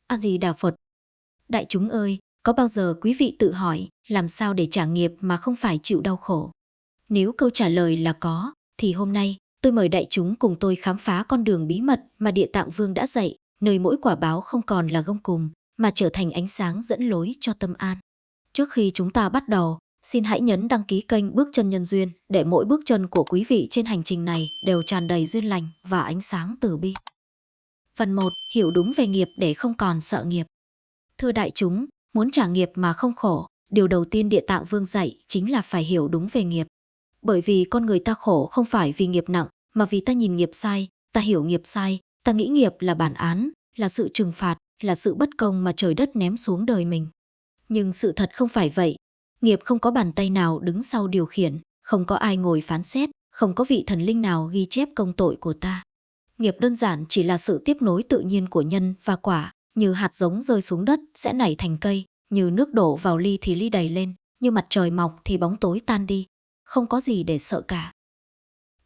A Di Đà Phật. Đại chúng ơi, có bao giờ quý vị tự hỏi làm sao để trả nghiệp mà không phải chịu đau khổ? Nếu câu trả lời là có, thì hôm nay tôi mời đại chúng cùng tôi khám phá con đường bí mật mà Địa Tạng Vương đã dạy, nơi mỗi quả báo không còn là gông cùm, mà trở thành ánh sáng dẫn lối cho tâm an. Trước khi chúng ta bắt đầu, xin hãy nhấn đăng ký kênh Bước Chân Nhân Duyên để mỗi bước chân của quý vị trên hành trình này đều tràn đầy duyên lành và ánh sáng từ bi. Phần 1. Hiểu đúng về nghiệp để không còn sợ nghiệp. Thưa đại chúng, muốn trả nghiệp mà không khổ, điều đầu tiên Địa Tạng Vương dạy chính là phải hiểu đúng về nghiệp. Bởi vì con người ta khổ không phải vì nghiệp nặng, mà vì ta nhìn nghiệp sai, ta hiểu nghiệp sai, ta nghĩ nghiệp là bản án, là sự trừng phạt, là sự bất công mà trời đất ném xuống đời mình. Nhưng sự thật không phải vậy. Nghiệp không có bàn tay nào đứng sau điều khiển, không có ai ngồi phán xét, không có vị thần linh nào ghi chép công tội của ta. Nghiệp đơn giản chỉ là sự tiếp nối tự nhiên của nhân và quả, như hạt giống rơi xuống đất sẽ nảy thành cây, như nước đổ vào ly thì ly đầy lên, như mặt trời mọc thì bóng tối tan đi. Không có gì để sợ cả.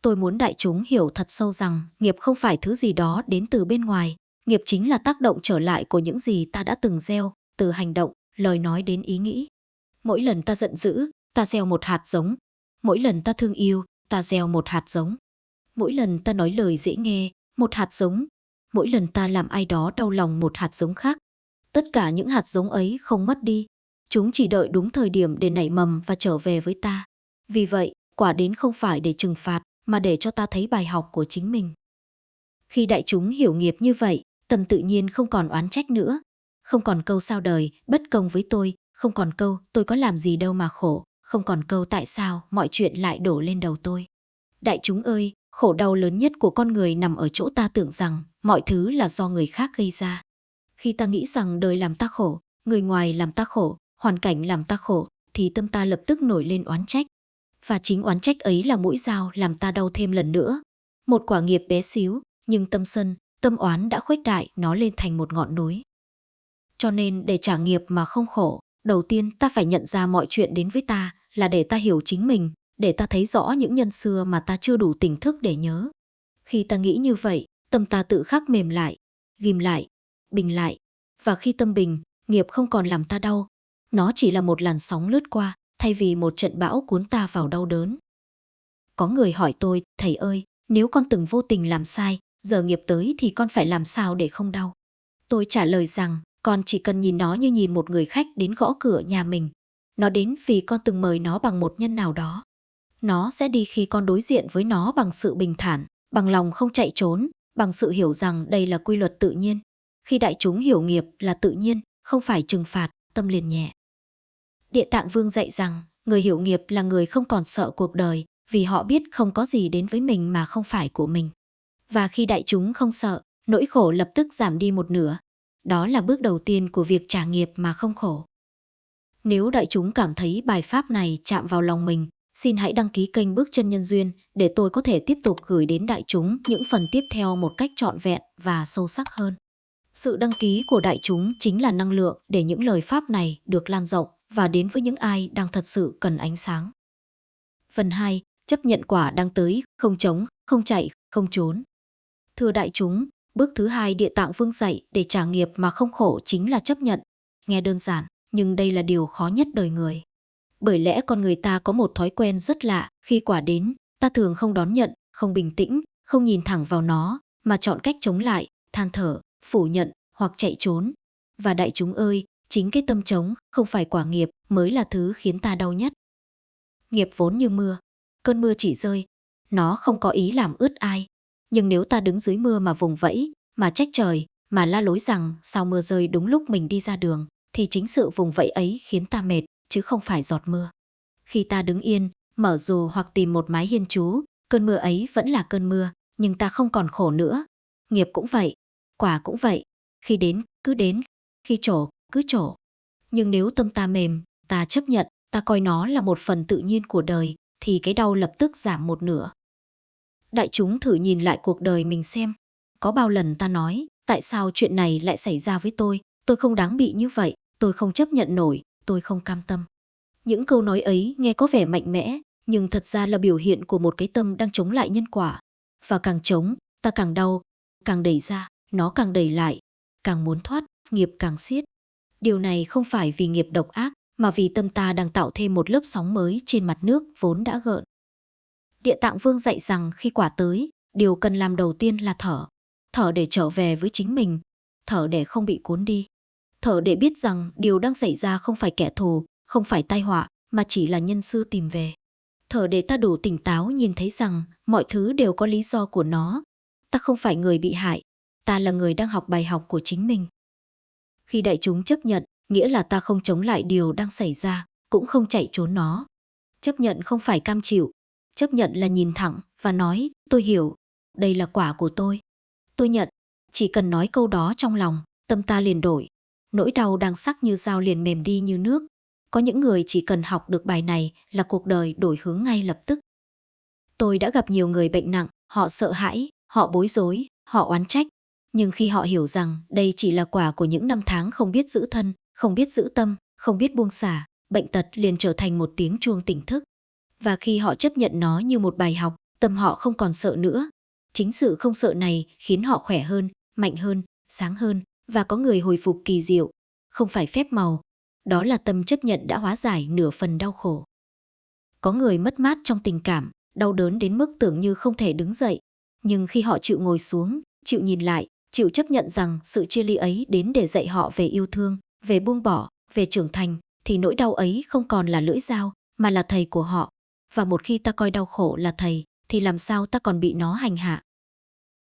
Tôi muốn đại chúng hiểu thật sâu rằng nghiệp không phải thứ gì đó đến từ bên ngoài. Nghiệp chính là tác động trở lại của những gì ta đã từng gieo, từ hành động, lời nói đến ý nghĩ. Mỗi lần ta giận dữ, ta gieo một hạt giống. Mỗi lần ta thương yêu, ta gieo một hạt giống. Mỗi lần ta nói lời dễ nghe, một hạt giống. Mỗi lần ta làm ai đó đau lòng, một hạt giống khác. Tất cả những hạt giống ấy không mất đi. Chúng chỉ đợi đúng thời điểm để nảy mầm và trở về với ta. Vì vậy, quả đến không phải để trừng phạt, mà để cho ta thấy bài học của chính mình. Khi đại chúng hiểu nghiệp như vậy, tâm tự nhiên không còn oán trách nữa. Không còn câu sao đời, bất công với tôi, không còn câu tôi có làm gì đâu mà khổ, không còn câu tại sao mọi chuyện lại đổ lên đầu tôi. Đại chúng ơi, khổ đau lớn nhất của con người nằm ở chỗ ta tưởng rằng mọi thứ là do người khác gây ra. Khi ta nghĩ rằng đời làm ta khổ, người ngoài làm ta khổ, hoàn cảnh làm ta khổ, thì tâm ta lập tức nổi lên oán trách. Và chính oán trách ấy là mũi dao làm ta đau thêm lần nữa. Một quả nghiệp bé xíu, nhưng tâm sân, tâm oán đã khuếch đại nó lên thành một ngọn núi. Cho nên để trả nghiệp mà không khổ, đầu tiên ta phải nhận ra mọi chuyện đến với ta là để ta hiểu chính mình, để ta thấy rõ những nhân xưa mà ta chưa đủ tỉnh thức để nhớ. Khi ta nghĩ như vậy, tâm ta tự khắc mềm lại, ghim lại, bình lại. Và khi tâm bình, nghiệp không còn làm ta đau. Nó chỉ là một làn sóng lướt qua, thay vì một trận bão cuốn ta vào đau đớn. Có người hỏi tôi, thầy ơi, nếu con từng vô tình làm sai, giờ nghiệp tới thì con phải làm sao để không đau? Tôi trả lời rằng, con chỉ cần nhìn nó như nhìn một người khách đến gõ cửa nhà mình. Nó đến vì con từng mời nó bằng một nhân nào đó. Nó sẽ đi khi con đối diện với nó bằng sự bình thản, bằng lòng không chạy trốn, bằng sự hiểu rằng đây là quy luật tự nhiên. Khi đại chúng hiểu nghiệp là tự nhiên, không phải trừng phạt, tâm liền nhẹ. Địa Tạng Vương dạy rằng, người hiểu nghiệp là người không còn sợ cuộc đời, vì họ biết không có gì đến với mình mà không phải của mình. Và khi đại chúng không sợ, nỗi khổ lập tức giảm đi một nửa. Đó là bước đầu tiên của việc trả nghiệp mà không khổ. Nếu đại chúng cảm thấy bài pháp này chạm vào lòng mình, xin hãy đăng ký kênh Bước Chân Nhân Duyên để tôi có thể tiếp tục gửi đến đại chúng những phần tiếp theo một cách trọn vẹn và sâu sắc hơn. Sự đăng ký của đại chúng chính là năng lượng để những lời pháp này được lan rộng và đến với những ai đang thật sự cần ánh sáng. Phần 2. Chấp nhận quả đang tới, không chống, không chạy, không trốn. Thưa đại chúng, bước thứ 2 Địa Tạng Vương dạy để trả nghiệp mà không khổ chính là chấp nhận. Nghe đơn giản, nhưng đây là điều khó nhất đời người. Bởi lẽ con người ta có một thói quen rất lạ, khi quả đến, ta thường không đón nhận, không bình tĩnh, không nhìn thẳng vào nó, mà chọn cách chống lại, than thở, phủ nhận hoặc chạy trốn. Và đại chúng ơi, chính cái tâm trống, không phải quả nghiệp, mới là thứ khiến ta đau nhất. Nghiệp vốn như mưa, cơn mưa chỉ rơi, nó không có ý làm ướt ai. Nhưng nếu ta đứng dưới mưa mà vùng vẫy, mà trách trời, mà la lối rằng sao mưa rơi đúng lúc mình đi ra đường, thì chính sự vùng vẫy ấy khiến ta mệt, chứ không phải giọt mưa. Khi ta đứng yên, mở dù hoặc tìm một mái hiên trú, cơn mưa ấy vẫn là cơn mưa, nhưng ta không còn khổ nữa. Nghiệp cũng vậy, quả cũng vậy, khi đến, khi trổ, cứ trổ. Nhưng nếu tâm ta mềm, ta chấp nhận, ta coi nó là một phần tự nhiên của đời, thì cái đau lập tức giảm một nửa. Đại chúng thử nhìn lại cuộc đời mình xem. Có bao lần ta nói, tại sao chuyện này lại xảy ra với tôi không đáng bị như vậy, tôi không chấp nhận nổi, tôi không cam tâm. Những câu nói ấy nghe có vẻ mạnh mẽ, nhưng thật ra là biểu hiện của một cái tâm đang chống lại nhân quả. Và càng chống, ta càng đau, càng đẩy ra, nó càng đẩy lại, càng muốn thoát, nghiệp càng siết. Điều này không phải vì nghiệp độc ác, mà vì tâm ta đang tạo thêm một lớp sóng mới trên mặt nước vốn đã gợn. Địa Tạng Vương dạy rằng khi quả tới, điều cần làm đầu tiên là thở. Thở để trở về với chính mình, thở để không bị cuốn đi. Thở để biết rằng điều đang xảy ra không phải kẻ thù, không phải tai họa, mà chỉ là nhân sư tìm về. Thở để ta đủ tỉnh táo nhìn thấy rằng mọi thứ đều có lý do của nó. Ta không phải người bị hại, ta là người đang học bài học của chính mình. Khi đại chúng chấp nhận, nghĩa là ta không chống lại điều đang xảy ra, cũng không chạy trốn nó. Chấp nhận không phải cam chịu, chấp nhận là nhìn thẳng và nói, tôi hiểu, đây là quả của tôi. Tôi nhận, chỉ cần nói câu đó trong lòng, tâm ta liền đổi. Nỗi đau đang sắc như dao liền mềm đi như nước. Có những người chỉ cần học được bài này là cuộc đời đổi hướng ngay lập tức. Tôi đã gặp nhiều người bệnh nặng, họ sợ hãi, họ bối rối, họ oán trách. Nhưng khi họ hiểu rằng đây chỉ là quả của những năm tháng không biết giữ thân, không biết giữ tâm, không biết buông xả, bệnh tật liền trở thành một tiếng chuông tỉnh thức. Và khi họ chấp nhận nó như một bài học, tâm họ không còn sợ nữa. Chính sự không sợ này khiến họ khỏe hơn, mạnh hơn, sáng hơn, và có người hồi phục kỳ diệu. Không phải phép màu, đó là tâm chấp nhận đã hóa giải nửa phần đau khổ. Có người mất mát trong tình cảm, đau đớn đến mức tưởng như không thể đứng dậy. Nhưng khi họ chịu ngồi xuống, chịu nhìn lại, chịu chấp nhận rằng sự chia ly ấy đến để dạy họ về yêu thương, về buông bỏ, về trưởng thành, thì nỗi đau ấy không còn là lưỡi dao, mà là thầy của họ. Và một khi ta coi đau khổ là thầy, thì làm sao ta còn bị nó hành hạ.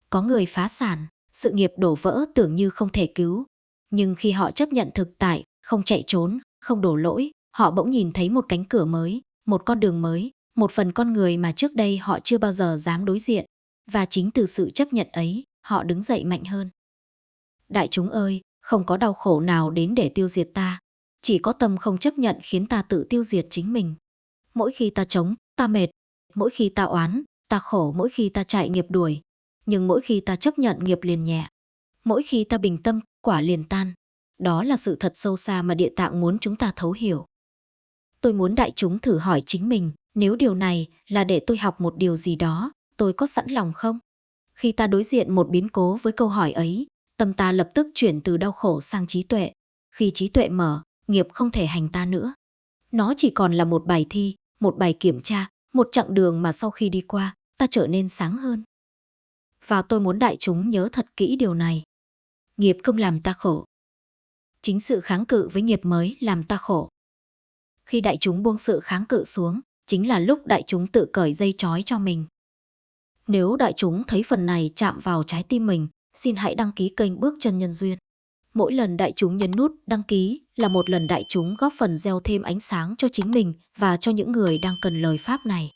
Có người phá sản, sự nghiệp đổ vỡ tưởng như không thể cứu. Nhưng khi họ chấp nhận thực tại, không chạy trốn, không đổ lỗi, họ bỗng nhìn thấy một cánh cửa mới, một con đường mới, một phần con người mà trước đây họ chưa bao giờ dám đối diện. Và chính từ sự chấp nhận ấy, họ đứng dậy mạnh hơn. Đại chúng ơi, không có đau khổ nào đến để tiêu diệt ta. Chỉ có tâm không chấp nhận khiến ta tự tiêu diệt chính mình. Mỗi khi ta chống, ta mệt. Mỗi khi ta oán, ta khổ. Mỗi khi ta chạy nghiệp đuổi. Nhưng mỗi khi ta chấp nhận, nghiệp liền nhẹ. Mỗi khi ta bình tâm, quả liền tan. Đó là sự thật sâu xa mà Địa Tạng muốn chúng ta thấu hiểu. Tôi muốn đại chúng thử hỏi chính mình, nếu điều này là để tôi học một điều gì đó, tôi có sẵn lòng không? Khi ta đối diện một biến cố với câu hỏi ấy, tâm ta lập tức chuyển từ đau khổ sang trí tuệ. Khi trí tuệ mở, nghiệp không thể hành ta nữa. Nó chỉ còn là một bài thi, một bài kiểm tra, một chặng đường mà sau khi đi qua, ta trở nên sáng hơn. Và tôi muốn đại chúng nhớ thật kỹ điều này. Nghiệp không làm ta khổ. Chính sự kháng cự với nghiệp mới làm ta khổ. Khi đại chúng buông sự kháng cự xuống, chính là lúc đại chúng tự cởi dây trói cho mình. Nếu đại chúng thấy phần này chạm vào trái tim mình, xin hãy đăng ký kênh Bước Chân Nhân Duyên. Mỗi lần đại chúng nhấn nút đăng ký là một lần đại chúng góp phần gieo thêm ánh sáng cho chính mình và cho những người đang cần lời pháp này.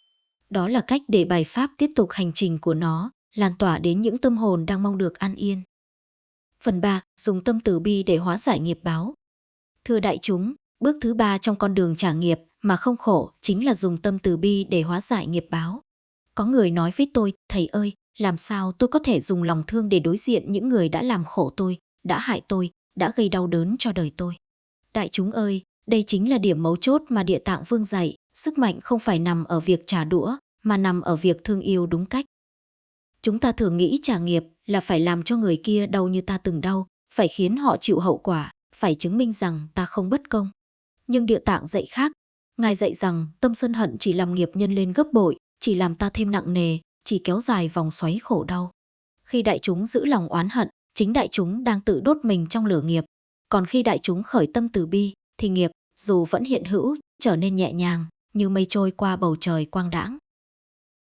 Đó là cách để bài pháp tiếp tục hành trình của nó, lan tỏa đến những tâm hồn đang mong được an yên. Phần 3. Dùng tâm từ bi để hóa giải nghiệp báo. Thưa đại chúng, bước thứ 3 trong con đường trả nghiệp mà không khổ chính là dùng tâm từ bi để hóa giải nghiệp báo. Có người nói với tôi, thầy ơi, làm sao tôi có thể dùng lòng thương để đối diện những người đã làm khổ tôi, đã hại tôi, đã gây đau đớn cho đời tôi. Đại chúng ơi, đây chính là điểm mấu chốt mà Địa Tạng Vương dạy, sức mạnh không phải nằm ở việc trả đũa, mà nằm ở việc thương yêu đúng cách. Chúng ta thường nghĩ trả nghiệp là phải làm cho người kia đau như ta từng đau, phải khiến họ chịu hậu quả, phải chứng minh rằng ta không bất công. Nhưng Địa Tạng dạy khác, Ngài dạy rằng tâm sân hận chỉ làm nghiệp nhân lên gấp bội, chỉ làm ta thêm nặng nề, chỉ kéo dài vòng xoáy khổ đau. Khi đại chúng giữ lòng oán hận, chính đại chúng đang tự đốt mình trong lửa nghiệp. Còn khi đại chúng khởi tâm từ bi, thì nghiệp, dù vẫn hiện hữu, trở nên nhẹ nhàng, như mây trôi qua bầu trời quang đãng.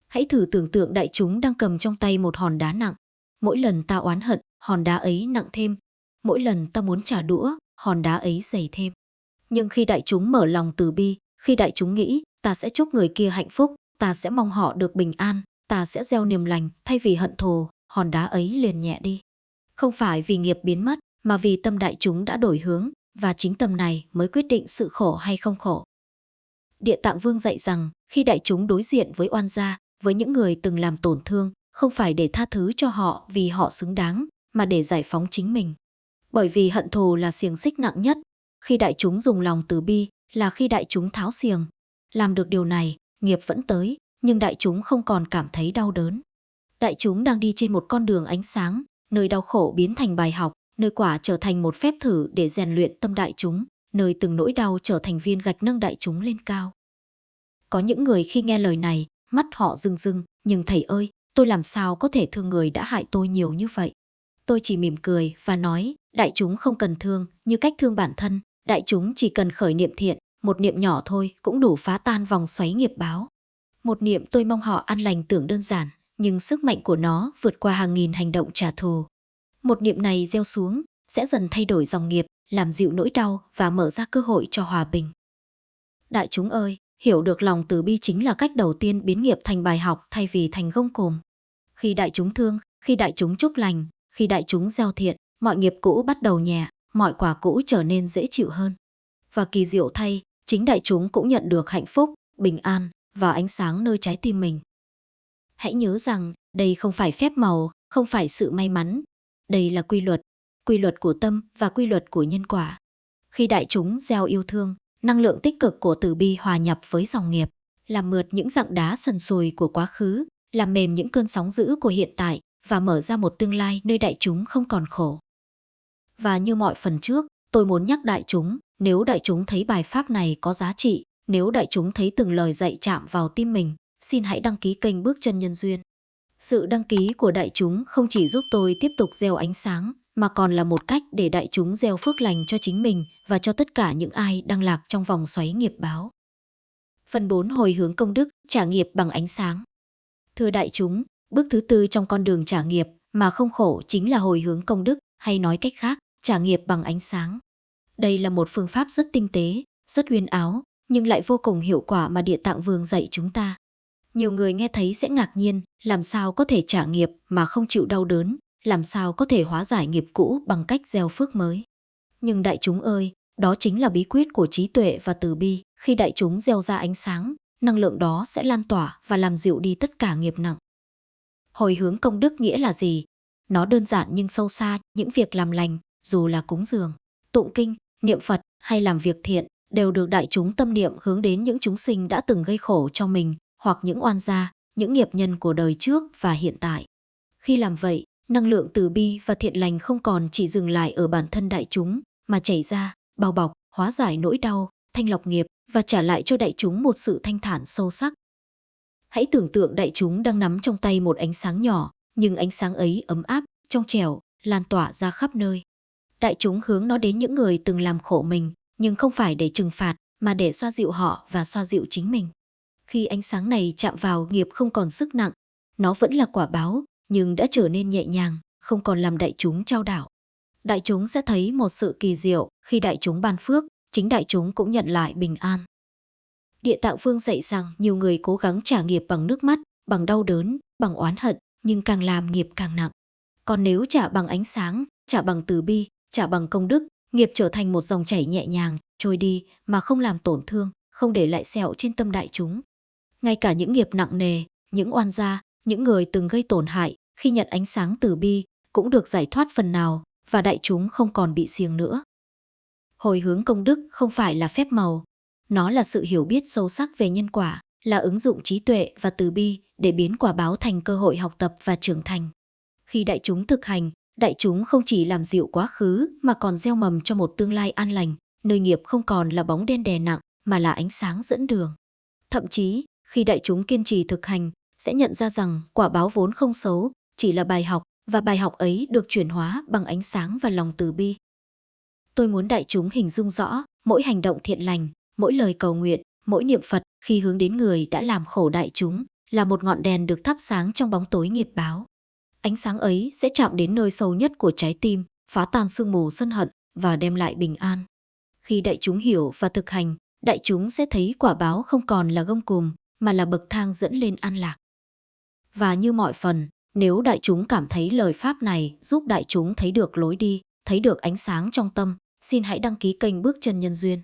Hãy thử tưởng tượng đại chúng đang cầm trong tay một hòn đá nặng. Mỗi lần ta oán hận, hòn đá ấy nặng thêm. Mỗi lần ta muốn trả đũa, hòn đá ấy dày thêm. Nhưng khi đại chúng mở lòng từ bi, khi đại chúng nghĩ, ta sẽ chúc người kia hạnh phúc, ta sẽ mong họ được bình an, ta sẽ gieo niềm lành, thay vì hận thù, hòn đá ấy liền nhẹ đi. Không phải vì nghiệp biến mất, mà vì tâm đại chúng đã đổi hướng, và chính tâm này mới quyết định sự khổ hay không khổ. Địa Tạng Vương dạy rằng, khi đại chúng đối diện với oan gia, với những người từng làm tổn thương, không phải để tha thứ cho họ vì họ xứng đáng, mà để giải phóng chính mình. Bởi vì hận thù là xiềng xích nặng nhất. Khi đại chúng dùng lòng từ bi, là khi đại chúng tháo xiềng. Làm được điều này, nghiệp vẫn tới, nhưng đại chúng không còn cảm thấy đau đớn. Đại chúng đang đi trên một con đường ánh sáng, nơi đau khổ biến thành bài học, nơi quả trở thành một phép thử để rèn luyện tâm đại chúng, nơi từng nỗi đau trở thành viên gạch nâng đại chúng lên cao. Có những người khi nghe lời này, mắt họ rưng rưng, nhưng thầy ơi, tôi làm sao có thể thương người đã hại tôi nhiều như vậy? Tôi chỉ mỉm cười và nói, đại chúng không cần thương như cách thương bản thân, đại chúng chỉ cần khởi niệm thiện, một niệm nhỏ thôi cũng đủ phá tan vòng xoáy nghiệp báo. Một niệm tôi mong họ an lành tưởng đơn giản, nhưng sức mạnh của nó vượt qua hàng nghìn hành động trả thù. Một niệm này gieo xuống, sẽ dần thay đổi dòng nghiệp, làm dịu nỗi đau và mở ra cơ hội cho hòa bình. Đại chúng ơi, hiểu được lòng từ bi chính là cách đầu tiên biến nghiệp thành bài học thay vì thành gông cùm. Khi đại chúng thương, khi đại chúng chúc lành, khi đại chúng gieo thiện, mọi nghiệp cũ bắt đầu nhẹ, mọi quả cũ trở nên dễ chịu hơn. Và kỳ diệu thay, chính đại chúng cũng nhận được hạnh phúc, bình an và ánh sáng nơi trái tim mình. Hãy nhớ rằng, đây không phải phép màu, không phải sự may mắn. Đây là quy luật của tâm và quy luật của nhân quả. Khi đại chúng gieo yêu thương, năng lượng tích cực của từ bi hòa nhập với dòng nghiệp, làm mượt những dặng đá sần sùi của quá khứ, làm mềm những cơn sóng dữ của hiện tại và mở ra một tương lai nơi đại chúng không còn khổ. Và như mọi phần trước, tôi muốn nhắc đại chúng, nếu đại chúng thấy bài pháp này có giá trị, nếu đại chúng thấy từng lời dạy chạm vào tim mình, xin hãy đăng ký kênh Bước Chân Nhân Duyên. Sự đăng ký của đại chúng không chỉ giúp tôi tiếp tục gieo ánh sáng, mà còn là một cách để đại chúng gieo phước lành cho chính mình và cho tất cả những ai đang lạc trong vòng xoáy nghiệp báo. Phần 4. Hồi hướng công đức, trả nghiệp bằng ánh sáng. Thưa đại chúng, bước thứ tư trong con đường trả nghiệp mà không khổ chính là hồi hướng công đức, hay nói cách khác, trả nghiệp bằng ánh sáng. Đây là một phương pháp rất tinh tế, rất huyền áo, nhưng lại vô cùng hiệu quả mà Địa Tạng Vương dạy chúng ta. Nhiều người nghe thấy sẽ ngạc nhiên, làm sao có thể trả nghiệp mà không chịu đau đớn, làm sao có thể hóa giải nghiệp cũ bằng cách gieo phước mới. Nhưng đại chúng ơi, đó chính là bí quyết của trí tuệ và từ bi. Khi đại chúng gieo ra ánh sáng, năng lượng đó sẽ lan tỏa và làm dịu đi tất cả nghiệp nặng. Hồi hướng công đức nghĩa là gì? Nó đơn giản nhưng sâu xa, những việc làm lành, dù là cúng dường, tụng kinh, niệm Phật hay làm việc thiện, đều được đại chúng tâm niệm hướng đến những chúng sinh đã từng gây khổ cho mình, hoặc những oan gia, những nghiệp nhân của đời trước và hiện tại. Khi làm vậy, năng lượng từ bi và thiện lành không còn chỉ dừng lại ở bản thân đại chúng, mà chảy ra, bao bọc, hóa giải nỗi đau, thanh lọc nghiệp và trả lại cho đại chúng một sự thanh thản sâu sắc. Hãy tưởng tượng đại chúng đang nắm trong tay một ánh sáng nhỏ, nhưng ánh sáng ấy ấm áp, trong trẻo, lan tỏa ra khắp nơi. Đại chúng hướng nó đến những người từng làm khổ mình, nhưng không phải để trừng phạt, mà để xoa dịu họ và xoa dịu chính mình. Khi ánh sáng này chạm vào nghiệp không còn sức nặng, nó vẫn là quả báo, nhưng đã trở nên nhẹ nhàng, không còn làm đại chúng chao đảo. Đại chúng sẽ thấy một sự kỳ diệu, khi đại chúng ban phước, chính đại chúng cũng nhận lại bình an. Địa Tạng Vương dạy rằng nhiều người cố gắng trả nghiệp bằng nước mắt, bằng đau đớn, bằng oán hận, nhưng càng làm nghiệp càng nặng. Còn nếu trả bằng ánh sáng, trả bằng từ bi, trả bằng công đức, nghiệp trở thành một dòng chảy nhẹ nhàng, trôi đi mà không làm tổn thương, không để lại sẹo trên tâm đại chúng. Ngay cả những nghiệp nặng nề, những oan gia, những người từng gây tổn hại, khi nhận ánh sáng từ bi, cũng được giải thoát phần nào, và đại chúng không còn bị xiềng nữa. Hồi hướng công đức không phải là phép màu, nó là sự hiểu biết sâu sắc về nhân quả, là ứng dụng trí tuệ và từ bi để biến quả báo thành cơ hội học tập và trưởng thành. Khi đại chúng thực hành, đại chúng không chỉ làm dịu quá khứ mà còn gieo mầm cho một tương lai an lành, nơi nghiệp không còn là bóng đen đè nặng mà là ánh sáng dẫn đường. Thậm chí, khi đại chúng kiên trì thực hành, sẽ nhận ra rằng quả báo vốn không xấu, chỉ là bài học, và bài học ấy được chuyển hóa bằng ánh sáng và lòng từ bi. Tôi muốn đại chúng hình dung rõ, mỗi hành động thiện lành, mỗi lời cầu nguyện, mỗi niệm Phật khi hướng đến người đã làm khổ đại chúng, là một ngọn đèn được thắp sáng trong bóng tối nghiệp báo. Ánh sáng ấy sẽ chạm đến nơi sâu nhất của trái tim, phá tan sương mù sân hận và đem lại bình an. Khi đại chúng hiểu và thực hành, đại chúng sẽ thấy quả báo không còn là gông cùm, mà là bậc thang dẫn lên an lạc. Và như mọi phần, nếu đại chúng cảm thấy lời pháp này giúp đại chúng thấy được lối đi, thấy được ánh sáng trong tâm, xin hãy đăng ký kênh Bước Chân Nhân Duyên.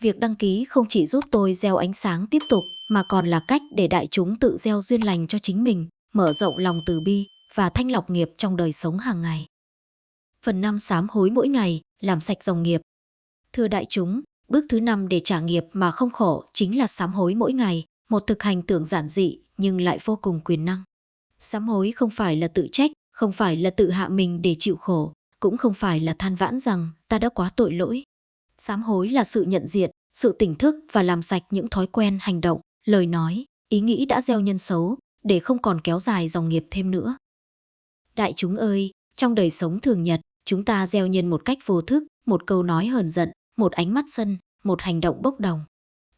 Việc đăng ký không chỉ giúp tôi gieo ánh sáng tiếp tục, mà còn là cách để đại chúng tự gieo duyên lành cho chính mình, mở rộng lòng từ bi và thanh lọc nghiệp trong đời sống hàng ngày. Phần 5. Sám hối mỗi ngày, làm sạch dòng nghiệp. Thưa đại chúng, bước thứ 5 để trả nghiệp mà không khổ chính là sám hối mỗi ngày, một thực hành tưởng giản dị nhưng lại vô cùng quyền năng. Sám hối không phải là tự trách, không phải là tự hạ mình để chịu khổ, cũng không phải là than vãn rằng ta đã quá tội lỗi. Sám hối là sự nhận diện, sự tỉnh thức và làm sạch những thói quen hành động, lời nói, ý nghĩ đã gieo nhân xấu, để không còn kéo dài dòng nghiệp thêm nữa. Đại chúng ơi, trong đời sống thường nhật, chúng ta gieo nhân một cách vô thức, một câu nói hờn giận, một ánh mắt sân, một hành động bốc đồng.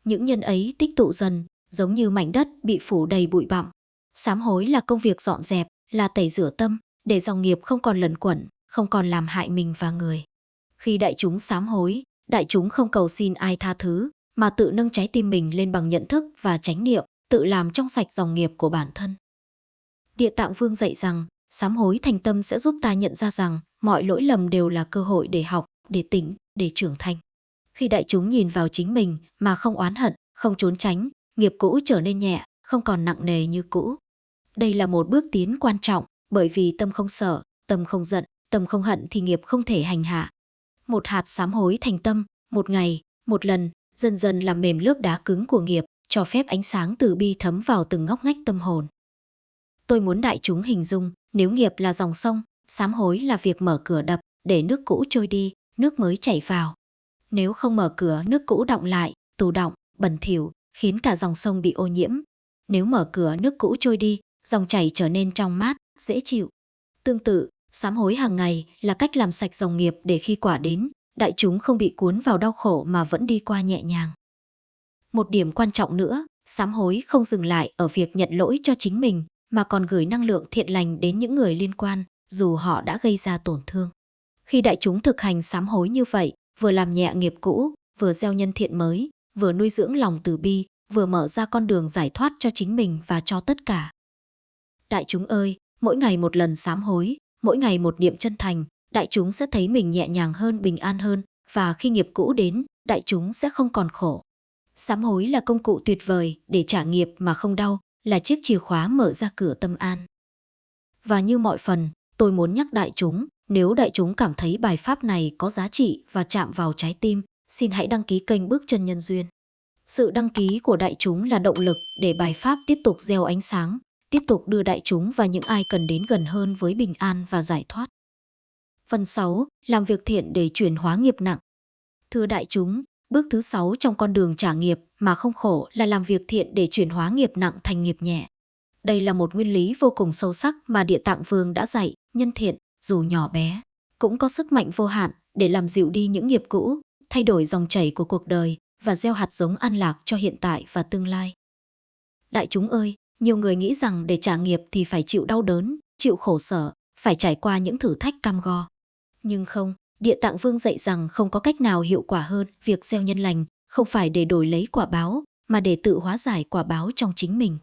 Những nhân ấy tích tụ dần, giống như mảnh đất bị phủ đầy bụi bặm. Sám hối là công việc dọn dẹp, là tẩy rửa tâm, để dòng nghiệp không còn lẩn quẩn, không còn làm hại mình và người. Khi đại chúng sám hối, đại chúng không cầu xin ai tha thứ, mà tự nâng trái tim mình lên bằng nhận thức và chánh niệm, tự làm trong sạch dòng nghiệp của bản thân. Địa Tạng Vương dạy rằng, sám hối thành tâm sẽ giúp ta nhận ra rằng mọi lỗi lầm đều là cơ hội để học, để tỉnh, để trưởng thành. Khi đại chúng nhìn vào chính mình mà không oán hận, không trốn tránh, nghiệp cũ trở nên nhẹ, không còn nặng nề như cũ. Đây là một bước tiến quan trọng, bởi vì tâm không sợ, tâm không giận, tâm không hận thì nghiệp không thể hành hạ. Một hạt sám hối thành tâm, một ngày, một lần, dần dần làm mềm lớp đá cứng của nghiệp, cho phép ánh sáng từ bi thấm vào từng ngóc ngách tâm hồn. Tôi muốn đại chúng hình dung, nếu nghiệp là dòng sông, sám hối là việc mở cửa đập, để nước cũ trôi đi, nước mới chảy vào. Nếu không mở cửa, nước cũ đọng lại, tù đọng, bẩn thỉu, khiến cả dòng sông bị ô nhiễm. Nếu mở cửa, nước cũ trôi đi, dòng chảy trở nên trong mát, dễ chịu. Tương tự, sám hối hàng ngày là cách làm sạch dòng nghiệp để khi quả đến, đại chúng không bị cuốn vào đau khổ mà vẫn đi qua nhẹ nhàng. Một điểm quan trọng nữa, sám hối không dừng lại ở việc nhận lỗi cho chính mình, mà còn gửi năng lượng thiện lành đến những người liên quan, dù họ đã gây ra tổn thương. Khi đại chúng thực hành sám hối như vậy, vừa làm nhẹ nghiệp cũ, vừa gieo nhân thiện mới, vừa nuôi dưỡng lòng từ bi, vừa mở ra con đường giải thoát cho chính mình và cho tất cả. Đại chúng ơi, mỗi ngày một lần sám hối, mỗi ngày một niệm chân thành, đại chúng sẽ thấy mình nhẹ nhàng hơn, bình an hơn, và khi nghiệp cũ đến, đại chúng sẽ không còn khổ. Sám hối là công cụ tuyệt vời để trả nghiệp mà không đau, là chiếc chìa khóa mở ra cửa tâm an. Và như mọi phần, tôi muốn nhắc đại chúng, nếu đại chúng cảm thấy bài pháp này có giá trị và chạm vào trái tim, xin hãy đăng ký kênh Bước Chân Nhân Duyên. Sự đăng ký của đại chúng là động lực để bài pháp tiếp tục gieo ánh sáng, tiếp tục đưa đại chúng và những ai cần đến gần hơn với bình an và giải thoát. Phần 6. Làm việc thiện để chuyển hóa nghiệp nặng. Thưa đại chúng, bước thứ 6 trong con đường trả nghiệp mà không khổ là làm việc thiện để chuyển hóa nghiệp nặng thành nghiệp nhẹ. Đây là một nguyên lý vô cùng sâu sắc mà Địa Tạng Vương đã dạy, nhân thiện, dù nhỏ bé, cũng có sức mạnh vô hạn để làm dịu đi những nghiệp cũ, thay đổi dòng chảy của cuộc đời và gieo hạt giống an lạc cho hiện tại và tương lai. Đại chúng ơi, nhiều người nghĩ rằng để trả nghiệp thì phải chịu đau đớn, chịu khổ sở, phải trải qua những thử thách cam go. Nhưng không, Địa Tạng Vương dạy rằng không có cách nào hiệu quả hơn việc gieo nhân lành, không phải để đổi lấy quả báo, mà để tự hóa giải quả báo trong chính mình.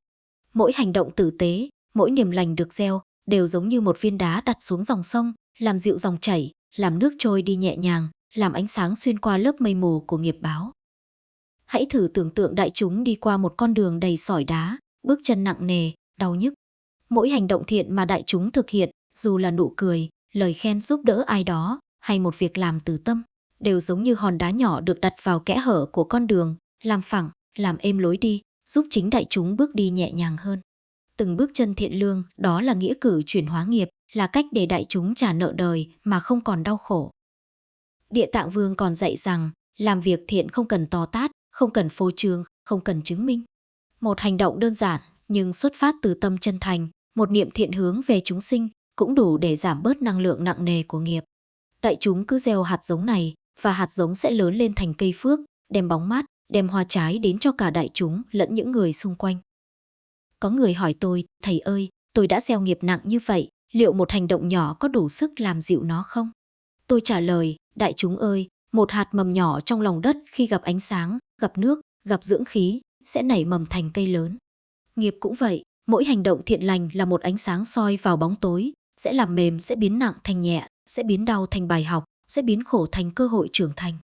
Mỗi hành động tử tế, mỗi niềm lành được gieo, đều giống như một viên đá đặt xuống dòng sông, làm dịu dòng chảy, làm nước trôi đi nhẹ nhàng, làm ánh sáng xuyên qua lớp mây mù của nghiệp báo. Hãy thử tưởng tượng đại chúng đi qua một con đường đầy sỏi đá, bước chân nặng nề, đau nhức. Mỗi hành động thiện mà đại chúng thực hiện, dù là nụ cười, lời khen giúp đỡ ai đó, hay một việc làm từ tâm, đều giống như hòn đá nhỏ được đặt vào kẽ hở của con đường, làm phẳng, làm êm lối đi, giúp chính đại chúng bước đi nhẹ nhàng hơn. Từng bước chân thiện lương, đó là nghĩa cử chuyển hóa nghiệp, là cách để đại chúng trả nợ đời mà không còn đau khổ. Địa Tạng Vương còn dạy rằng, làm việc thiện không cần to tát, không cần phô trương, không cần chứng minh. Một hành động đơn giản, nhưng xuất phát từ tâm chân thành, một niệm thiện hướng về chúng sinh, cũng đủ để giảm bớt năng lượng nặng nề của nghiệp. Đại chúng cứ gieo hạt giống này, và hạt giống sẽ lớn lên thành cây phước, đem bóng mát, đem hoa trái đến cho cả đại chúng lẫn những người xung quanh. Có người hỏi tôi, thầy ơi, tôi đã gieo nghiệp nặng như vậy, liệu một hành động nhỏ có đủ sức làm dịu nó không? Tôi trả lời, đại chúng ơi, một hạt mầm nhỏ trong lòng đất khi gặp ánh sáng, gặp nước, gặp dưỡng khí, sẽ nảy mầm thành cây lớn. Nghiệp cũng vậy, mỗi hành động thiện lành là một ánh sáng soi vào bóng tối, sẽ làm mềm, sẽ biến nặng thành nhẹ, sẽ biến đau thành bài học, sẽ biến khổ thành cơ hội trưởng thành.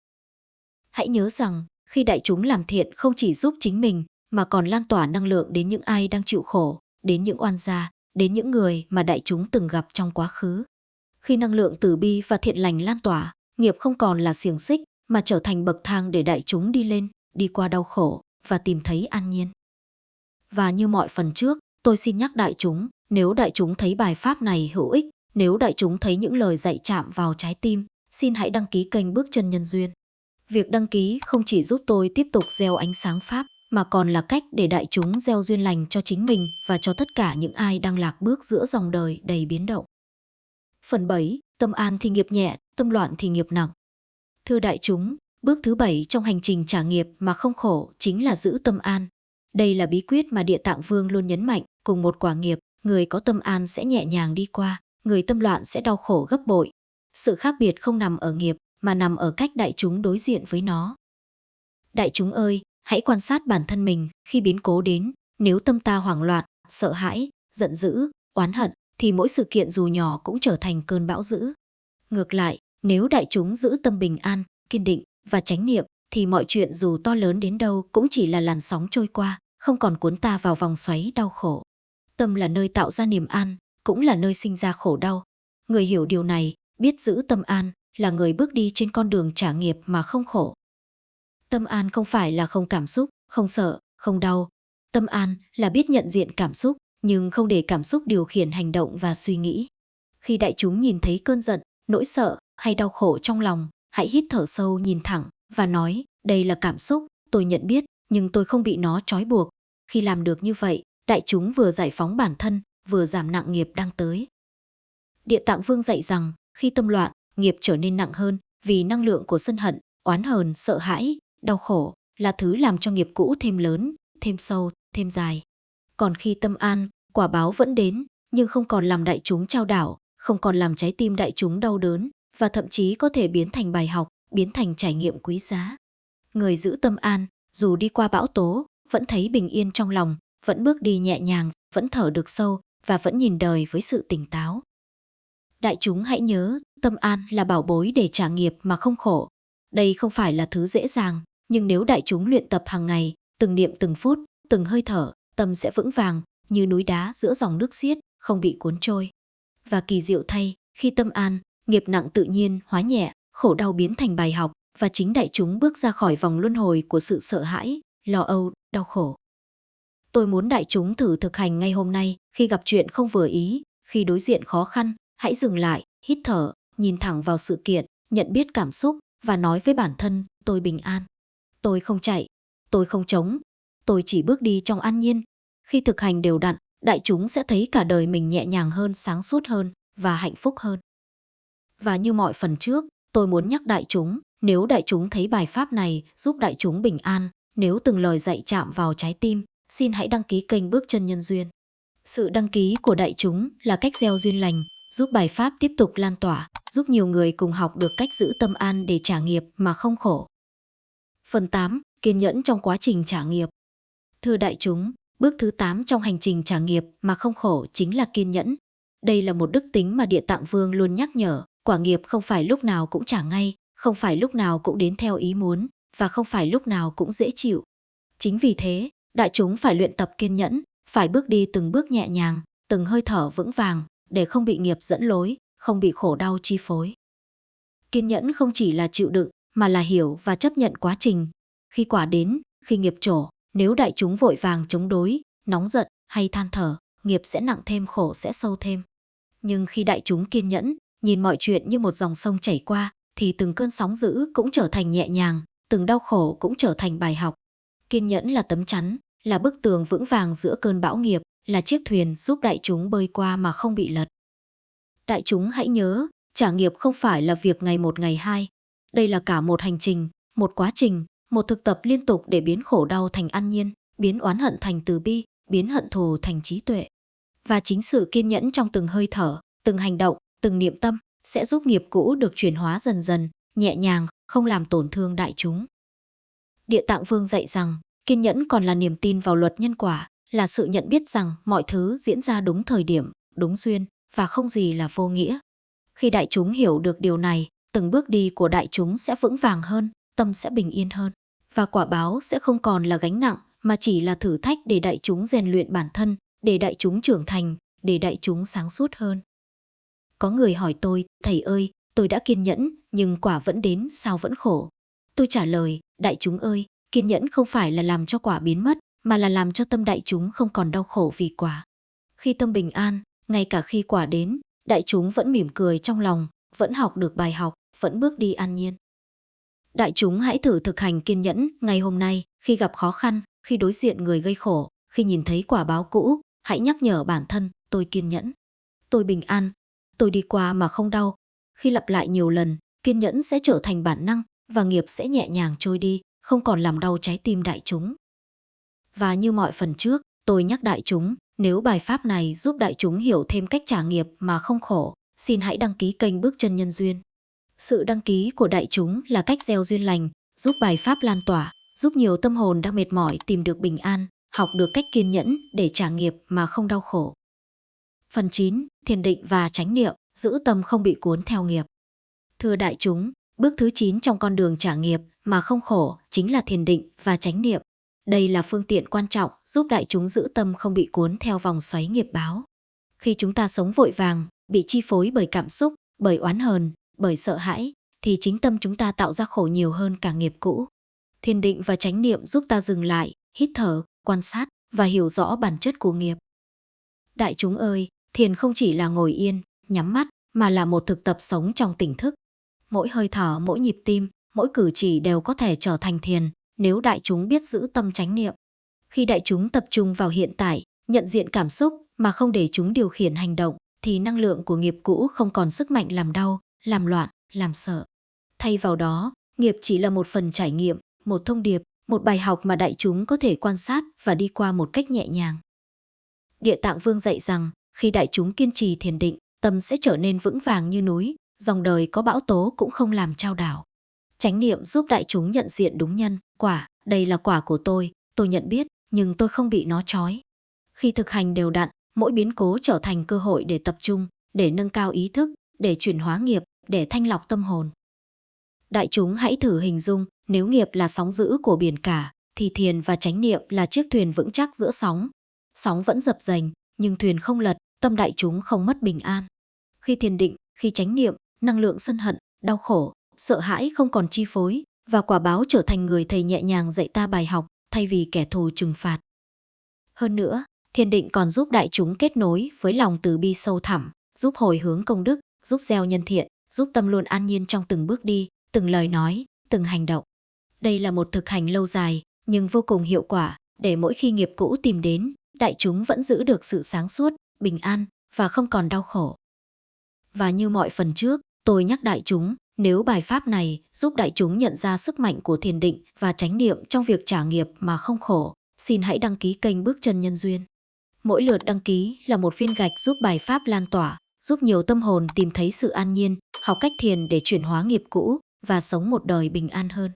Hãy nhớ rằng, khi đại chúng làm thiện không chỉ giúp chính mình, mà còn lan tỏa năng lượng đến những ai đang chịu khổ, đến những oan gia, đến những người mà đại chúng từng gặp trong quá khứ. Khi năng lượng từ bi và thiện lành lan tỏa, nghiệp không còn là xiềng xích, mà trở thành bậc thang để đại chúng đi lên, đi qua đau khổ, và tìm thấy an nhiên. Và như mọi phần trước, tôi xin nhắc đại chúng, nếu đại chúng thấy bài pháp này hữu ích, Nếu đại chúng thấy những lời dạy chạm vào trái tim, xin hãy đăng ký kênh Bước Chân Nhân Duyên. Việc đăng ký không chỉ giúp tôi tiếp tục gieo ánh sáng Pháp, mà còn là cách để đại chúng gieo duyên lành cho chính mình và cho tất cả những ai đang lạc bước giữa dòng đời đầy biến động. Phần 7. Tâm an thì nghiệp nhẹ, tâm loạn thì nghiệp nặng. Thưa đại chúng, bước thứ 7 trong hành trình trả nghiệp mà không khổ chính là giữ tâm an. Đây là bí quyết mà Địa Tạng Vương luôn nhấn mạnh, cùng một quả nghiệp, người có tâm an sẽ nhẹ nhàng đi qua, người tâm loạn sẽ đau khổ gấp bội. Sự khác biệt không nằm ở nghiệp, mà nằm ở cách đại chúng đối diện với nó. Đại chúng ơi, hãy quan sát bản thân mình khi biến cố đến, nếu tâm ta hoảng loạn, sợ hãi, giận dữ, oán hận, thì mỗi sự kiện dù nhỏ cũng trở thành cơn bão dữ. Ngược lại, nếu đại chúng giữ tâm bình an, kiên định và chánh niệm, thì mọi chuyện dù to lớn đến đâu cũng chỉ là làn sóng trôi qua, không còn cuốn ta vào vòng xoáy đau khổ. Tâm là nơi tạo ra niềm an, cũng là nơi sinh ra khổ đau. Người hiểu điều này, biết giữ tâm an, là người bước đi trên con đường trả nghiệp mà không khổ. Tâm an không phải là không cảm xúc, không sợ, không đau. Tâm an là biết nhận diện cảm xúc, nhưng không để cảm xúc điều khiển hành động và suy nghĩ. Khi đại chúng nhìn thấy cơn giận, nỗi sợ hay đau khổ trong lòng, hãy hít thở sâu, nhìn thẳng và nói, đây là cảm xúc, tôi nhận biết, nhưng tôi không bị nó trói buộc. Khi làm được như vậy, đại chúng vừa giải phóng bản thân, vừa giảm nặng nghiệp đang tới. Địa Tạng Vương dạy rằng, khi tâm loạn, nghiệp trở nên nặng hơn, vì năng lượng của sân hận, oán hờn, sợ hãi, đau khổ là thứ làm cho nghiệp cũ thêm lớn, thêm sâu, thêm dài. Còn khi tâm an, quả báo vẫn đến, nhưng không còn làm đại chúng chao đảo, không còn làm trái tim đại chúng đau đớn, và thậm chí có thể biến thành bài học, biến thành trải nghiệm quý giá. Người giữ tâm an, dù đi qua bão tố, vẫn thấy bình yên trong lòng, vẫn bước đi nhẹ nhàng, vẫn thở được sâu và vẫn nhìn đời với sự tỉnh táo. Đại chúng hãy nhớ, tâm an là bảo bối để trả nghiệp mà không khổ. Đây không phải là thứ dễ dàng, nhưng nếu đại chúng luyện tập hàng ngày, từng niệm từng phút, từng hơi thở, tâm sẽ vững vàng, như núi đá giữa dòng nước xiết, không bị cuốn trôi. Và kỳ diệu thay, khi tâm an, nghiệp nặng tự nhiên hóa nhẹ, khổ đau biến thành bài học, và chính đại chúng bước ra khỏi vòng luân hồi của sự sợ hãi, lo âu, đau khổ. Tôi muốn đại chúng thử thực hành ngay hôm nay, khi gặp chuyện không vừa ý, khi đối diện khó khăn, hãy dừng lại, hít thở, nhìn thẳng vào sự kiện, nhận biết cảm xúc và nói với bản thân, tôi bình an. Tôi không chạy, tôi không chống, tôi chỉ bước đi trong an nhiên. Khi thực hành đều đặn, đại chúng sẽ thấy cả đời mình nhẹ nhàng hơn, sáng suốt hơn và hạnh phúc hơn. Và như mọi phần trước, tôi muốn nhắc đại chúng, nếu đại chúng thấy bài pháp này giúp đại chúng bình an, nếu từng lời dạy chạm vào trái tim, xin hãy đăng ký kênh Bước Chân Nhân Duyên. Sự đăng ký của đại chúng là cách gieo duyên lành, giúp bài pháp tiếp tục lan tỏa, giúp nhiều người cùng học được cách giữ tâm an để trả nghiệp mà không khổ. Phần 8. Kiên nhẫn trong quá trình trả nghiệp. Thưa đại chúng, bước thứ 8 trong hành trình trả nghiệp mà không khổ chính là kiên nhẫn. Đây là một đức tính mà Địa Tạng Vương luôn nhắc nhở, quả nghiệp không phải lúc nào cũng trả ngay, không phải lúc nào cũng đến theo ý muốn, và không phải lúc nào cũng dễ chịu. Chính vì thế, đại chúng phải luyện tập kiên nhẫn, phải bước đi từng bước nhẹ nhàng, từng hơi thở vững vàng, để không bị nghiệp dẫn lối, không bị khổ đau chi phối. Kiên nhẫn không chỉ là chịu đựng, mà là hiểu và chấp nhận quá trình. Khi quả đến, khi nghiệp trổ, nếu đại chúng vội vàng chống đối, nóng giận hay than thở, nghiệp sẽ nặng thêm, khổ sẽ sâu thêm. Nhưng khi đại chúng kiên nhẫn, nhìn mọi chuyện như một dòng sông chảy qua, thì từng cơn sóng dữ cũng trở thành nhẹ nhàng, từng đau khổ cũng trở thành bài học. Kiên nhẫn là tấm chắn, là bức tường vững vàng giữa cơn bão nghiệp, là chiếc thuyền giúp đại chúng bơi qua mà không bị lật. Đại chúng hãy nhớ, trả nghiệp không phải là việc ngày một ngày hai. Đây là cả một hành trình, một quá trình, một thực tập liên tục để biến khổ đau thành an nhiên, biến oán hận thành từ bi, biến hận thù thành trí tuệ. Và chính sự kiên nhẫn trong từng hơi thở, từng hành động, từng niệm tâm sẽ giúp nghiệp cũ được chuyển hóa dần dần, nhẹ nhàng, không làm tổn thương đại chúng. Địa Tạng Vương dạy rằng, kiên nhẫn còn là niềm tin vào luật nhân quả, là sự nhận biết rằng mọi thứ diễn ra đúng thời điểm, đúng duyên, và không gì là vô nghĩa. Khi đại chúng hiểu được điều này, từng bước đi của đại chúng sẽ vững vàng hơn, tâm sẽ bình yên hơn, và quả báo sẽ không còn là gánh nặng, mà chỉ là thử thách để đại chúng rèn luyện bản thân, để đại chúng trưởng thành, để đại chúng sáng suốt hơn. Có người hỏi tôi, thầy ơi, tôi đã kiên nhẫn, nhưng quả vẫn đến, sao vẫn khổ? Tôi trả lời, đại chúng ơi, kiên nhẫn không phải là làm cho quả biến mất, mà là làm cho tâm đại chúng không còn đau khổ vì quả. Khi tâm bình an, ngay cả khi quả đến, đại chúng vẫn mỉm cười trong lòng, vẫn học được bài học, vẫn bước đi an nhiên. Đại chúng hãy thử thực hành kiên nhẫn ngày hôm nay, khi gặp khó khăn, khi đối diện người gây khổ, khi nhìn thấy quả báo cũ, hãy nhắc nhở bản thân, tôi kiên nhẫn, tôi bình an, tôi đi qua mà không đau. Khi lặp lại nhiều lần, kiên nhẫn sẽ trở thành bản năng và nghiệp sẽ nhẹ nhàng trôi đi, không còn làm đau trái tim đại chúng. Và như mọi phần trước, tôi nhắc đại chúng, nếu bài pháp này giúp đại chúng hiểu thêm cách trả nghiệp mà không khổ, xin hãy đăng ký kênh Bước Chân Nhân Duyên. Sự đăng ký của đại chúng là cách gieo duyên lành, giúp bài pháp lan tỏa, giúp nhiều tâm hồn đang mệt mỏi tìm được bình an, học được cách kiên nhẫn để trả nghiệp mà không đau khổ. Phần 9. Thiền định và chánh niệm, giữ tâm không bị cuốn theo nghiệp. Thưa đại chúng, bước thứ 9 trong con đường trả nghiệp mà không khổ chính là thiền định và chánh niệm. Đây là phương tiện quan trọng giúp đại chúng giữ tâm không bị cuốn theo vòng xoáy nghiệp báo. Khi chúng ta sống vội vàng, bị chi phối bởi cảm xúc, bởi oán hờn, bởi sợ hãi, thì chính tâm chúng ta tạo ra khổ nhiều hơn cả nghiệp cũ. Thiền định và chánh niệm giúp ta dừng lại, hít thở, quan sát và hiểu rõ bản chất của nghiệp. Đại chúng ơi, thiền không chỉ là ngồi yên, nhắm mắt, mà là một thực tập sống trong tỉnh thức. Mỗi hơi thở, mỗi nhịp tim, mỗi cử chỉ đều có thể trở thành thiền, nếu đại chúng biết giữ tâm chánh niệm. Khi đại chúng tập trung vào hiện tại, nhận diện cảm xúc mà không để chúng điều khiển hành động, thì năng lượng của nghiệp cũ không còn sức mạnh làm đau, làm loạn, làm sợ. Thay vào đó, nghiệp chỉ là một phần trải nghiệm, một thông điệp, một bài học mà đại chúng có thể quan sát và đi qua một cách nhẹ nhàng. Địa Tạng Vương dạy rằng, khi đại chúng kiên trì thiền định, tâm sẽ trở nên vững vàng như núi, dòng đời có bão tố cũng không làm chao đảo. Chánh niệm giúp đại chúng nhận diện đúng nhân, quả, đây là quả của tôi nhận biết, nhưng tôi không bị nó trói. Khi thực hành đều đặn, mỗi biến cố trở thành cơ hội để tập trung, để nâng cao ý thức, để chuyển hóa nghiệp, để thanh lọc tâm hồn. Đại chúng hãy thử hình dung, nếu nghiệp là sóng dữ của biển cả, thì thiền và chánh niệm là chiếc thuyền vững chắc giữa sóng. Sóng vẫn dập dềnh, nhưng thuyền không lật, tâm đại chúng không mất bình an. Khi thiền định, khi chánh niệm, năng lượng sân hận, đau khổ, sợ hãi không còn chi phối, và quả báo trở thành người thầy nhẹ nhàng dạy ta bài học, thay vì kẻ thù trừng phạt. Hơn nữa, thiền định còn giúp đại chúng kết nối với lòng từ bi sâu thẳm, giúp hồi hướng công đức, giúp gieo nhân thiện, giúp tâm luôn an nhiên trong từng bước đi, từng lời nói, từng hành động. Đây là một thực hành lâu dài, nhưng vô cùng hiệu quả, để mỗi khi nghiệp cũ tìm đến, đại chúng vẫn giữ được sự sáng suốt, bình an, và không còn đau khổ. Và như mọi phần trước, tôi nhắc đại chúng, nếu bài pháp này giúp đại chúng nhận ra sức mạnh của thiền định và chánh niệm trong việc trả nghiệp mà không khổ, xin hãy đăng ký kênh Bước Chân Nhân Duyên. Mỗi lượt đăng ký là một viên gạch giúp bài pháp lan tỏa, giúp nhiều tâm hồn tìm thấy sự an nhiên, học cách thiền để chuyển hóa nghiệp cũ và sống một đời bình an hơn.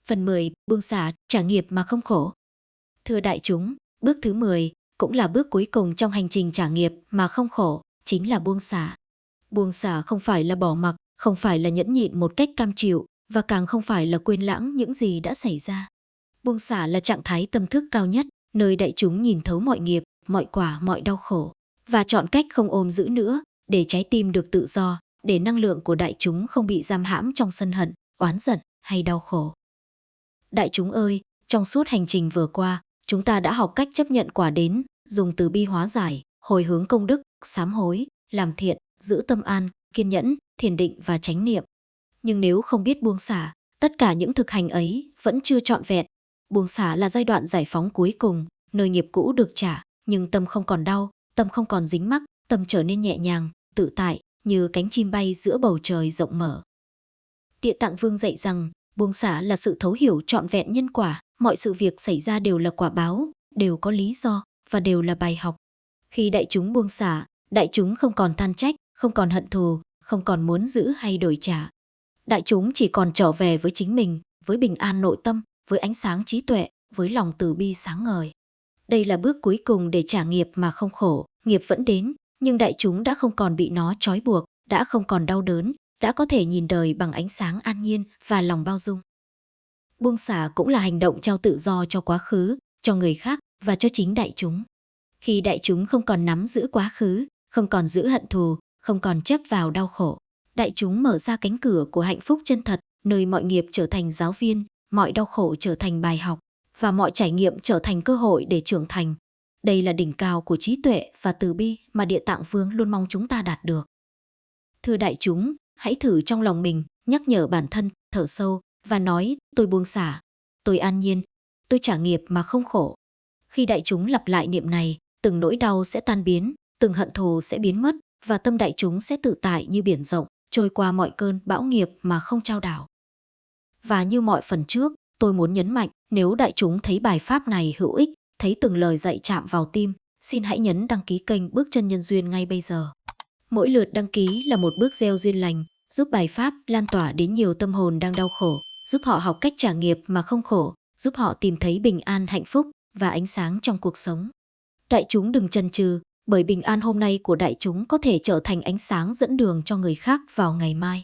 Phần 10. Buông xả, trả nghiệp mà không khổ. Thưa đại chúng, bước thứ 10 cũng là bước cuối cùng trong hành trình trả nghiệp mà không khổ, chính là buông xả. Buông xả không phải là bỏ mặc, không phải là nhẫn nhịn một cách cam chịu, và càng không phải là quên lãng những gì đã xảy ra. Buông xả là trạng thái tâm thức cao nhất, nơi đại chúng nhìn thấu mọi nghiệp, mọi quả, mọi đau khổ, và chọn cách không ôm giữ nữa, để trái tim được tự do, để năng lượng của đại chúng không bị giam hãm trong sân hận, oán giận hay đau khổ. Đại chúng ơi, trong suốt hành trình vừa qua, chúng ta đã học cách chấp nhận quả đến, dùng từ bi hóa giải, hồi hướng công đức, sám hối, làm thiện, giữ tâm an, kiên nhẫn, thiền định và chánh niệm. Nhưng nếu không biết buông xả, tất cả những thực hành ấy vẫn chưa trọn vẹn. Buông xả là giai đoạn giải phóng cuối cùng, nơi nghiệp cũ được trả, nhưng tâm không còn đau, tâm không còn dính mắc, tâm trở nên nhẹ nhàng, tự tại, như cánh chim bay giữa bầu trời rộng mở. Địa Tạng Vương dạy rằng, buông xả là sự thấu hiểu trọn vẹn nhân quả, mọi sự việc xảy ra đều là quả báo, đều có lý do, và đều là bài học. Khi đại chúng buông xả, đại chúng không còn than trách, không còn hận thù, không còn muốn giữ hay đổi trả. Đại chúng chỉ còn trở về với chính mình, với bình an nội tâm, với ánh sáng trí tuệ, với lòng từ bi sáng ngời. Đây là bước cuối cùng để trả nghiệp mà không khổ, nghiệp vẫn đến, nhưng đại chúng đã không còn bị nó trói buộc, đã không còn đau đớn, đã có thể nhìn đời bằng ánh sáng an nhiên và lòng bao dung. Buông xả cũng là hành động trao tự do cho quá khứ, cho người khác và cho chính đại chúng. Khi đại chúng không còn nắm giữ quá khứ, không còn giữ hận thù, không còn chấp vào đau khổ, đại chúng mở ra cánh cửa của hạnh phúc chân thật, nơi mọi nghiệp trở thành giáo viên, mọi đau khổ trở thành bài học, và mọi trải nghiệm trở thành cơ hội để trưởng thành. Đây là đỉnh cao của trí tuệ và từ bi mà Địa Tạng Vương luôn mong chúng ta đạt được. Thưa đại chúng, hãy thử trong lòng mình, nhắc nhở bản thân, thở sâu và nói tôi buông xả, tôi an nhiên, tôi trả nghiệp mà không khổ. Khi đại chúng lặp lại niệm này, từng nỗi đau sẽ tan biến, từng hận thù sẽ biến mất và tâm đại chúng sẽ tự tại như biển rộng, trôi qua mọi cơn bão nghiệp mà không chao đảo. Và như mọi phần trước, tôi muốn nhấn mạnh, nếu đại chúng thấy bài pháp này hữu ích, thấy từng lời dạy chạm vào tim, xin hãy nhấn đăng ký kênh Bước Chân Nhân Duyên ngay bây giờ. Mỗi lượt đăng ký là một bước gieo duyên lành, giúp bài pháp lan tỏa đến nhiều tâm hồn đang đau khổ, giúp họ học cách trả nghiệp mà không khổ, giúp họ tìm thấy bình an hạnh phúc và ánh sáng trong cuộc sống. Đại chúng đừng chần chừ, bởi bình an hôm nay của đại chúng có thể trở thành ánh sáng dẫn đường cho người khác vào ngày mai.